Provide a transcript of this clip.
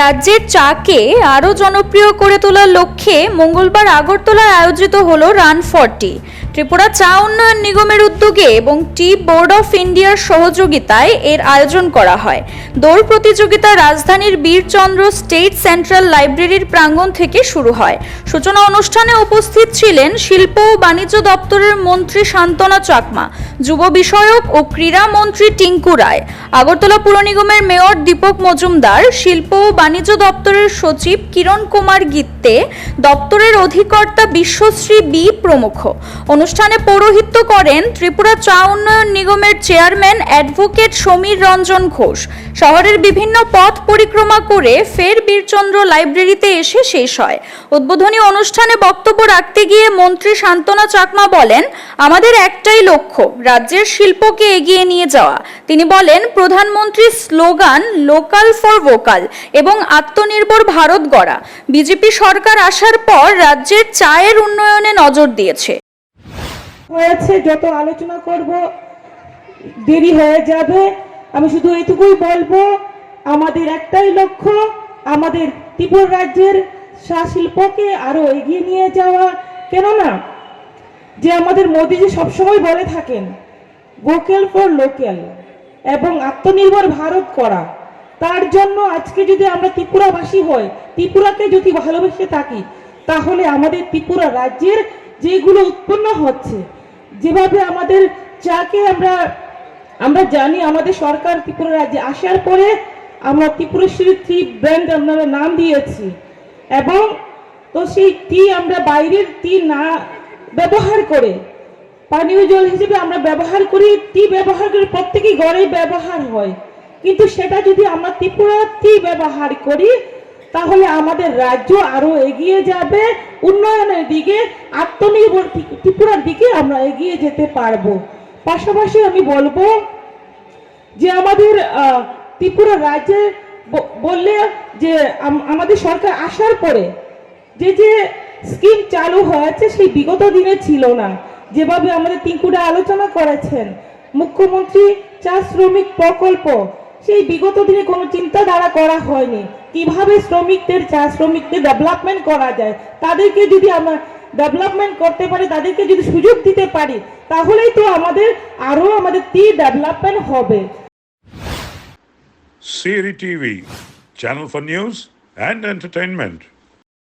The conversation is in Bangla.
রাজ্যের চাকে আরও জনপ্রিয় করে তোলার লক্ষ্যে মঙ্গলবার আগরতলায় আয়োজিত হলো রান ফর টি। ত্রিপুরা চা উন্নয়ন নিগমের উদ্যোগে এবং টি বোর্ড অফ ইন্ডিয়ার সহযোগিতায় এর আয়োজন করা হয়। দৌড় প্রতিযোগিতা রাজধানীর বীরচন্দ্র স্টেট সেন্ট্রাল লাইব্রেরির প্রাঙ্গণ থেকে শুরু হয়। সূচনা অনুষ্ঠানে উপস্থিত ছিলেন শিল্প ও বাণিজ্য দপ্তরের মন্ত্রী শান্তনা চাকমা, যুব বিষয়ক ও ক্রীড়া মন্ত্রী টিঙ্কু রায়, আগরতলা পুর নিগমের মেয়র দীপক মজুমদার, শিল্প ও বাণিজ্য দপ্তরের সচিব কিরণ কুমার গিত্তে, দপ্তরের অধিকর্তা বিশ্বশ্রী বি প্রমুখ। অনুষ্ঠানে পৌরোহিত্য করেন ত্রিপুরা চা উন্নয়ন নিগমের চেয়ারম্যান অ্যাডভোকেট সমীর রঞ্জন ঘোষ। শহরের বিভিন্ন পথ পরিক্রমা করে ফের বীরচন্দ্র লাইব্রেরিতে এসে শেষ হয়। উদ্বোধনী অনুষ্ঠানে বক্তব্য রাখতে গিয়ে মন্ত্রী শান্তনা চাকমা বলেন, আমাদের একটাই লক্ষ্য, রাজ্যের শিল্পকে এগিয়ে নিয়ে যাওয়া। তিনি বলেন, প্রধানমন্ত্রীর স্লোগান লোকাল ফর ভোকাল এবং আত্মনির্ভর ভারত গড়া। বিজেপি সরকার আসার পর রাজ্যের চায়ের উন্নয়নে নজর দিয়েছে। যত আলোচনা করব দেরি হয়ে যাবে। আমি শুধু এটুকুই বলবো, আমাদের একটাই লক্ষ্য, আমাদের ত্রিপুরা রাজ্যের চা শিল্পকে আরো এগিয়ে নিয়ে যাওয়া। কেননা যে আমাদের মোদিজি সবসময় বলে থাকেন ভোকাল ফর লোকাল এবং আত্মনির্ভর ভারত করা। তার জন্য আজকে যদি আমরা ত্রিপুরাবাসী হই, ত্রিপুরাকে যদি ভালোবেসে থাকি, তাহলে আমাদের ত্রিপুরা রাজ্যের যেগুলো উৎপন্ন হচ্ছে, যেভাবে আমাদের চাকে আমরা জানি, আমাদের সরকার ত্রিপুরা রাজ্যে আসার পরে আমরা ত্রিপুরেশ্বরী টি ব্র্যান্ড আমরা নাম দিয়েছি, এবং তো সেই টি আমরা বাইরের টি না ব্যবহার করে পানীয় জল হিসেবে আমরা ব্যবহার করি। টি ব্যবহার করে প্রত্যেকেই ঘরে ব্যবহার হয়, কিন্তু সেটা যদি আমরা ত্রিপুরা টি ব্যবহার করি, তাহলে আমাদের রাজ্য আরো এগিয়ে যাবে উন্নয়নের দিকে, আত্মনির্ভর ত্রিপুরার দিকে আমরা এগিয়ে যেতে পারবো। পাশাপাশি আমি বলবো যে আমাদের ত্রিপুরা রাজ্যে বললে যে আমাদের সরকার আসার পরে যে যে স্কিম চালু হয়েছে সেই বিগত দিনে ছিল না। যেভাবে আমাদের টিঙ্কুরা আলোচনা করেছেন, মুখ্যমন্ত্রী চা শ্রমিক প্রকল্প, সেই বিগত দিনে কোনো চিন্তাধারা করা হয়নি কিভাবে চা শ্রমিকদের ডেভেলপমেন্ট করা যায়। তাদেরকে যদি আমরা ডেভেলপমেন্ট করতে পারি, তাদেরকে যদি সুযোগ দিতে পারি, তাহলেই তো আমাদের টি ডেভেলপমেন্ট হবে। CRI TV, channel for news and entertainment.